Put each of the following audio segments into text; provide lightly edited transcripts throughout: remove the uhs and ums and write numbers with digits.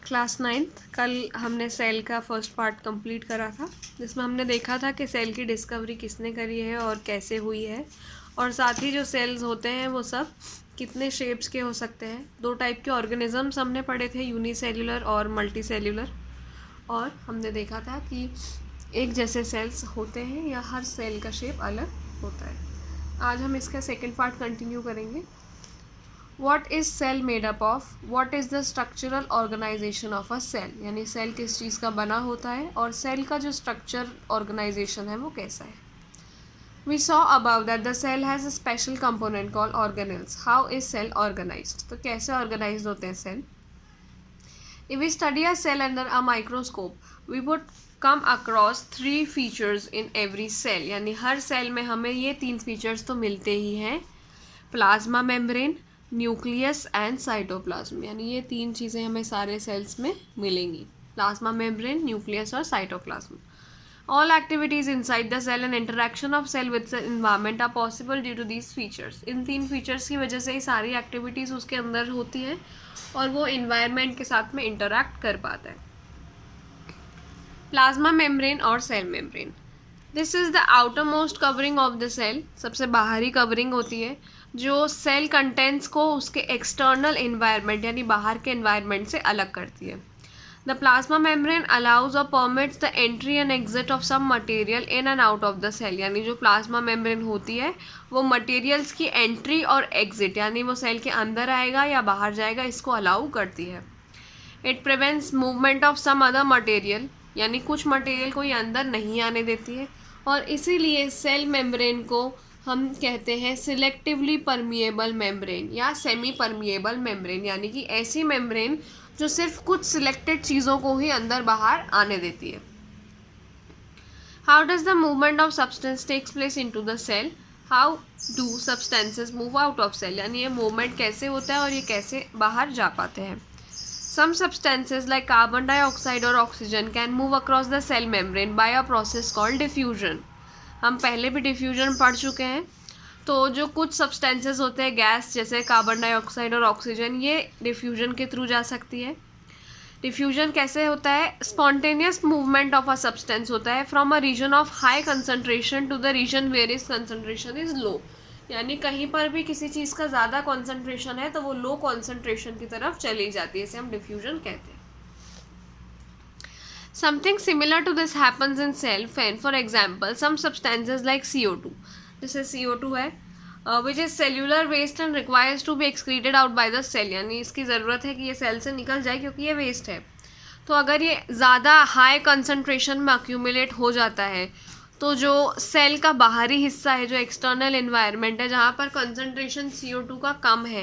Class 9th कल हमने cell का फर्स्ट पार्ट कंप्लीट करा था, जिसमें हमने देखा था कि सेल की डिस्कवरी किसने करी है और कैसे हुई है, और साथ ही जो सेल्स होते हैं वो सब कितने शेप्स के हो सकते हैं। 2 टाइप के ऑर्गेनिजम्स हमने पढ़े थे, यूनिसेल्युलर और मल्टीसेल्युलर, और हमने देखा था कि एक जैसे सेल्स होते हैं या हर सेल का शेप अलग होता है। आज हम इसका सेकेंड पार्ट कंटिन्यू करेंगे। What is cell made up of? What is the structural organization of a cell? यानी सेल किस चीज़ का बना होता है और सेल का जो स्ट्रक्चर ऑर्गेनाइजेशन है वो कैसा है। We saw above that the cell has a special component called organelles. How is cell organized? तो कैसे ऑर्गेनाइज होते हैं cell? If we study a cell under a microscope, we would come across 3 features in every cell. यानी हर cell में हमें ये 3 features तो मिलते ही हैं, plasma membrane, nucleus and cytoplasm. यानी ये 3 चीज़ें हमें सारे सेल्स में मिलेंगी, प्लाज्मा मेम्ब्रेन, न्यूक्लियस और cytoplasm. All activities inside the cell and interaction of cell with the environment are possible due to these features. इन 3 फीचर्स की वजह से ही सारी एक्टिविटीज़ उसके अंदर होती हैं और वो इन्वायरमेंट के साथ में इंटरैक्ट कर पाता है। प्लाज्मा मेम्ब्रेन और cell membrane, this is the outermost covering of the cell. सबसे बाहरी कवरिंग होती है जो सेल कंटेंट्स को उसके एक्सटर्नल इन्वायरमेंट यानी बाहर के इन्वायरमेंट से अलग करती है। द प्लाज्मा मेम्ब्रेन अलाउज और permits the entry and exit of some material in and out of the cell. यानी जो प्लाज्मा मेम्ब्रेन होती है वो मटेरियल्स की एंट्री और एग्जिट, यानी वो सेल के अंदर आएगा या बाहर जाएगा, इसको अलाउ करती है। It prevents movement of some other material, यानी कुछ मटेरियल को ये अंदर नहीं आने देती है, और इसीलिए सेल मेम्ब्रेन को हम कहते हैं सिलेक्टिवली परमिएबल मेम्ब्रेन या सेमी परमिएबल मेम्ब्रेन, यानी कि ऐसी मेम्ब्रेन जो सिर्फ कुछ सिलेक्टेड चीज़ों को ही अंदर बाहर आने देती है। How does the movement of substance takes place into the cell? How do substances move out of cell? यानी ये मूवमेंट कैसे होता है और ये कैसे बाहर जा पाते हैं। Some substances like carbon dioxide or oxygen can move across the cell membrane by a process called diffusion. हम पहले भी डिफ्यूजन पढ़ चुके हैं। तो जो कुछ सब्सटेंसेस होते हैं गैस जैसे कार्बन डाइऑक्साइड और ऑक्सीजन, ये डिफ्यूजन के थ्रू जा सकती है। डिफ्यूजन कैसे होता है? Spontaneous movement of a substance होता है from a region of high concentration to the region where is concentration is low. यानी कहीं पर भी किसी चीज़ का ज़्यादा कॉन्सेंट्रेशन है तो वो लो कॉन्सेंट्रेशन की तरफ चली जाती है, इसे हम डिफ्यूजन कहते हैं। Something similar to this happens in cell fan, for example some substances like CO2, जैसे CO2 है which is cellular waste and requires to be excreted out by the cell. यानी इसकी ज़रूरत है कि ये सेल से निकल जाए क्योंकि ये वेस्ट है। तो अगर ये ज़्यादा हाई कंसनट्रेशन में अक्यूमुलेट हो जाता है तो जो सेल का बाहरी हिस्सा है, जो एक्सटर्नल इन्वायरमेंट है, जहाँ पर कंसनट्रेशन CO2 का कम है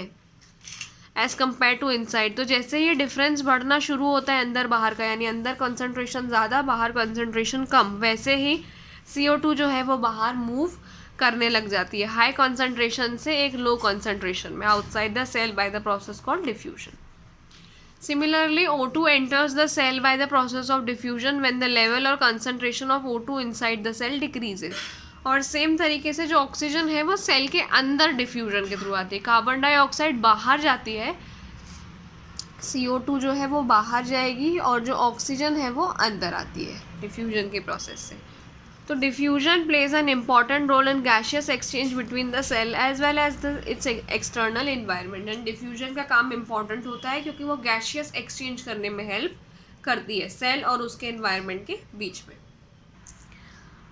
एज़ कम्पेयर टू इनसाइड, तो जैसे ये डिफरेंस बढ़ना शुरू होता है अंदर बाहर का, यानी अंदर कंसनट्रेशन ज़्यादा बाहर कंसनट्रेशन कम, वैसे ही CO2 जो है वो बाहर मूव करने लग जाती है हाई कंसनट्रेशन से एक लो कंसनट्रेशन में outside the cell by the process called diffusion. Similarly, O2 enters the cell by the process of diffusion when the level or concentration of O2 inside the cell decreases. और same तरीके से जो oxygen है वो cell के अंदर diffusion के through आती है। कार्बन डाइऑक्साइड बाहर जाती है, CO2 जो है वो बाहर जाएगी, और जो ऑक्सीजन है वो अंदर आती है डिफ्यूजन के प्रोसेस से। तो diffusion plays an important role in gaseous exchange between the cell as well as its external environment. And diffusion का काम इम्पॉर्टेंट होता है क्योंकि वो गैशियस एक्सचेंज करने में हेल्प करती है सेल और उसके इन्वायरमेंट के बीच में।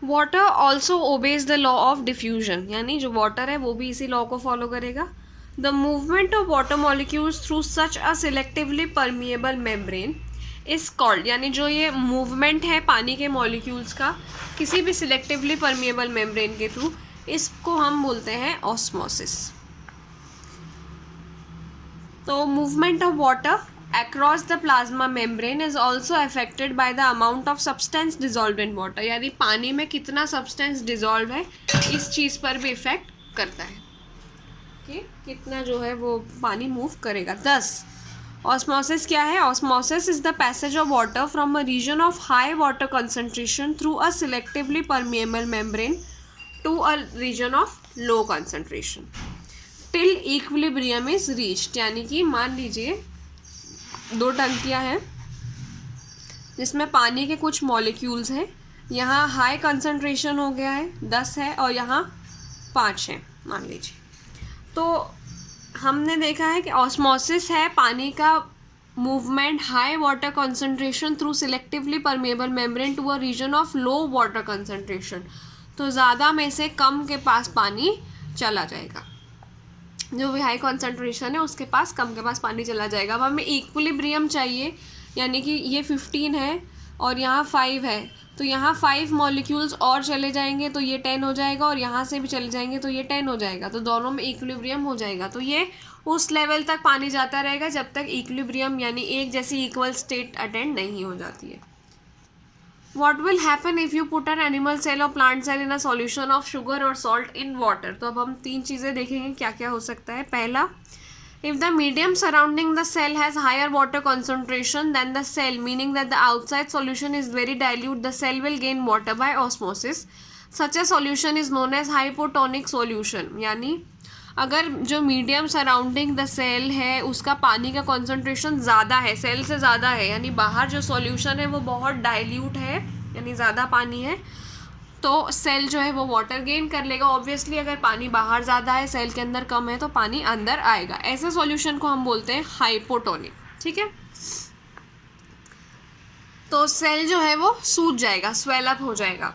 Water also obeys the law of diffusion, यानी जो वाटर है वो भी इसी लॉ को फॉलो करेगा। The movement of water molecules through such a selectively permeable membrane is called, यानी जो ये मूवमेंट है पानी के मॉलिक्यूल्स का किसी भी सिलेक्टिवली परमिएबल मेम्ब्रेन के थ्रू, इसको हम बोलते हैं ऑस्मोसिस। तो movement of water across the plasma membrane is also affected by the amount of substance dissolved in water, यानी पानी में कितना सब्सटेंस डिजॉल्व है इस चीज़ पर भी इफेक्ट करता है कि कितना जो है वो पानी मूव करेगा। 10 ऑस्मोसिस क्या है? Osmosis is the passage of water from a region of high water concentration through a selectively permeable membrane to a region of low concentration till equilibrium is reached. यानी कि मान लीजिए 2 टंकियाँ हैं जिसमें पानी के कुछ मॉलिक्यूल्स हैं। यहाँ हाई कंसंट्रेशन हो गया है 10 है और यहाँ 5 है मान लीजिए। तो हमने देखा है कि ऑस्मोसिस है पानी का movement high water concentration through selectively permeable membrane to a region of low water concentration. तो ज़्यादा में से कम के पास पानी चला जाएगा, जो भी हाई कंसंट्रेशन है उसके पास कम के पास पानी चला जाएगा। अब हमें इक्विलिब्रियम चाहिए, यानी कि ये 15 है और यहाँ 5 है, तो यहाँ 5 मॉलिक्यूल्स और चले जाएंगे तो ये 10 हो जाएगा, और यहाँ से भी चले जाएंगे तो ये 10 हो जाएगा, तो दोनों में इक्विलिब्रियम हो जाएगा। तो ये उस लेवल तक पानी जाता रहेगा जब तक इक्विलिब्रियम यानी एक जैसी इक्वल स्टेट अटेंड नहीं हो जाती है। What will happen if you put an animal cell or plant cell in a solution of sugar or salt in water? तो अब हम 3 चीज़ें देखेंगे क्या क्या हो सकता है। पहला, if the medium surrounding the cell has higher water concentration than the cell, meaning that the outside solution is very dilute, the cell will gain water by osmosis. Such a solution is known as hypotonic solution. यानी अगर जो medium surrounding the cell है उसका पानी का concentration ज़्यादा है, cell से ज़्यादा है, यानी बाहर जो सॉल्यूशन है वो बहुत डाइल्यूट है यानी ज़्यादा पानी है, तो सेल जो है वो वाटर गेन कर लेगा। ऑब्वियसली अगर पानी बाहर ज़्यादा है सेल के अंदर कम है तो पानी अंदर आएगा। ऐसे सॉल्यूशन को हम बोलते हैं हाइपोटोनिक। ठीक है, तो सेल जो है वो सूज जाएगा, स्वेल अप हो जाएगा।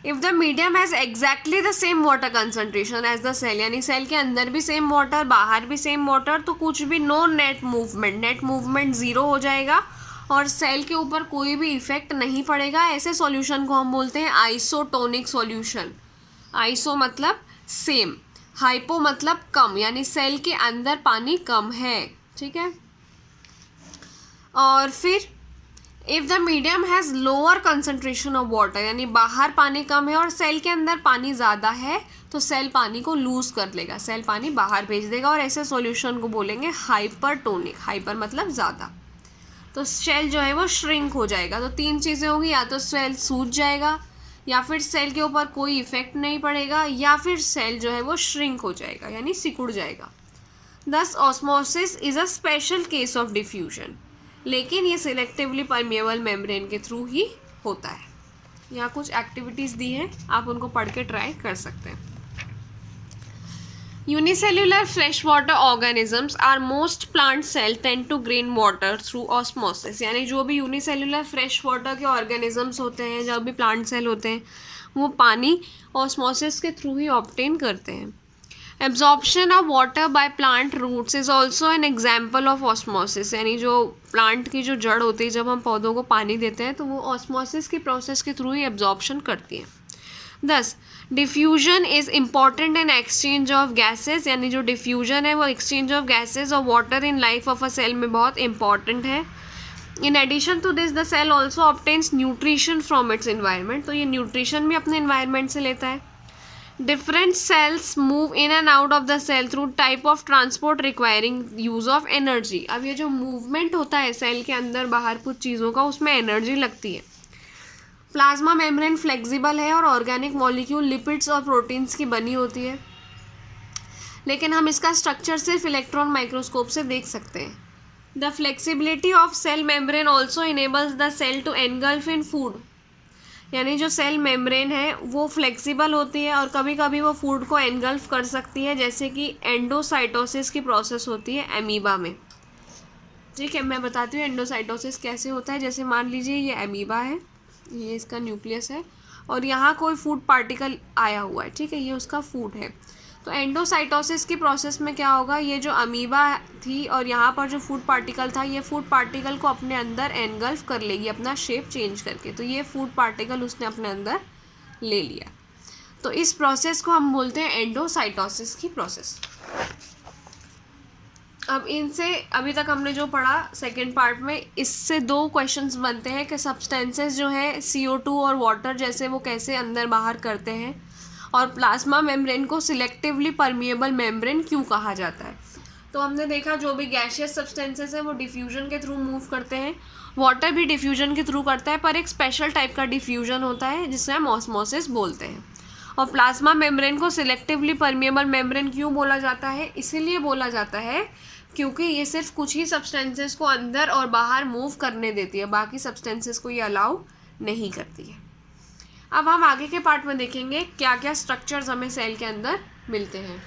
If the medium has exactly the same water concentration as the cell, यानी सेल के अंदर भी सेम वाटर बाहर भी सेम वाटर, तो कुछ भी नो नेट मूवमेंट ज़ीरो हो जाएगा और सेल के ऊपर कोई भी इफेक्ट नहीं पड़ेगा। ऐसे सॉल्यूशन को हम बोलते हैं आइसोटोनिक सॉल्यूशन। आइसो मतलब सेम, हाइपो मतलब कम, यानी सेल के अंदर पानी कम है। ठीक है, और फिर if the medium has lower concentration of water, यानी बाहर पानी कम है और सेल के अंदर पानी ज़्यादा है, तो सेल पानी को लूज़ कर लेगा, सेल पानी बाहर भेज देगा, और ऐसे सॉल्यूशन को बोलेंगे हाइपरटोनिक। हाइपर मतलब ज़्यादा, तो सेल जो है वो श्रिंक हो जाएगा। तो 3 चीज़ें होंगी, या तो सेल सूज जाएगा, या फिर सेल के ऊपर कोई इफेक्ट नहीं पड़ेगा, या फिर सेल जो है वो श्रिंक हो जाएगा यानी सिकुड़ जाएगा। दस osmosis is a special case of diffusion, लेकिन ये सिलेक्टिवली परमेबल मेम्ब्रेन के थ्रू ही होता है। यहाँ कुछ एक्टिविटीज़ दी हैं, आप उनको पढ़ के ट्राई कर सकते हैं। Unicellular fresh water organisms are most plant cell tend to grain water through osmosis, यानी जो भी यूनिसेल्युलर फ्रेश वाटर के ऑर्गेनिजम्स होते हैं, जो भी प्लांट सेल होते हैं, वो पानी ऑस्मोसिस के थ्रू ही ऑब्टेन करते हैं। Absorption of water by plant roots is also an example of osmosis, यानी जो प्लांट की जो जड़ होती है, जब हम पौधों को पानी देते हैं तो वो ऑस्मोसिस की प्रोसेस के थ्रू ही एब्जॉर्प्शन करती है। 10 diffusion is important in exchange of gases, यानी जो डिफ्यूजन है वो एक्सचेंज ऑफ गैसेज और water in life of a cell में बहुत इंपॉर्टेंट है। In addition to this the cell also obtains nutrition from its environment, तो ये न्यूट्रिशन भी अपने इन्वायरमेंट से लेता है। Different cells move in and out of the cell through type of transport requiring use of energy। अब ये जो मूवमेंट होता है सेल के अंदर बाहर कुछ चीज़ों का, उसमें एनर्जी लगती है। प्लाज्मा मेम्ब्रेन फ्लेक्सिबल है और ऑर्गेनिक मॉलिक्यूल लिपिड्स और प्रोटीन्स की बनी होती है, लेकिन हम इसका स्ट्रक्चर सिर्फ इलेक्ट्रॉन माइक्रोस्कोप से देख सकते हैं। The flexibility of cell membrane also enables the cell to engulf in food, यानी जो सेल मेम्ब्रेन है वो फ्लेक्सिबल होती है और कभी कभी वो फूड को एनगल्फ कर सकती है, जैसे कि एंडोसाइटोसिस की प्रोसेस होती है एमीबा में। ठीक है, मैं बताती हूँ एंडोसाइटोसिस कैसे होता है। जैसे मान लीजिए ये एमीबा है, ये इसका न्यूक्लियस है और यहाँ कोई फूड पार्टिकल आया हुआ है, ठीक है, ये उसका फूड है। तो एंडोसाइटोसिस की प्रोसेस में क्या होगा, ये जो अमीबा थी और यहाँ पर जो फूड पार्टिकल था, ये फूड पार्टिकल को अपने अंदर एनगल्फ कर लेगी अपना शेप चेंज करके। तो ये फूड पार्टिकल उसने अपने अंदर ले लिया, तो इस प्रोसेस को हम बोलते हैं एंडोसाइटोसिस की प्रोसेस। अब इनसे अभी तक हमने जो पढ़ा सेकेंड पार्ट में, इससे 2 क्वेश्चंस बनते हैं कि सब्सटेंसेस जो है CO2 और वाटर जैसे वो कैसे अंदर बाहर करते हैं, और प्लाज्मा मेम्ब्रेन को सिलेक्टिवली परमिएबल मेम्ब्रेन क्यों कहा जाता है। तो हमने देखा जो भी गैशियस सब्सटेंसेस हैं वो डिफ्यूजन के थ्रू मूव करते हैं, वाटर भी डिफ्यूजन के थ्रू करता है, पर एक स्पेशल टाइप का डिफ्यूजन होता है जिसे हम ऑस्मोसिस बोलते हैं। और प्लाज्मा मेम्ब्रेन को सिलेक्टिवली परमिएबल मेम्ब्रेन क्यों बोला जाता है, इसीलिए बोला जाता है क्योंकि ये सिर्फ कुछ ही सब्सटेंसेस को अंदर और बाहर मूव करने देती है, बाकी सब्सटेंसेस को ये अलाउ नहीं करती है। अब हम आगे के पार्ट में देखेंगे क्या क्या स्ट्रक्चर्स हमें सेल के अंदर मिलते हैं।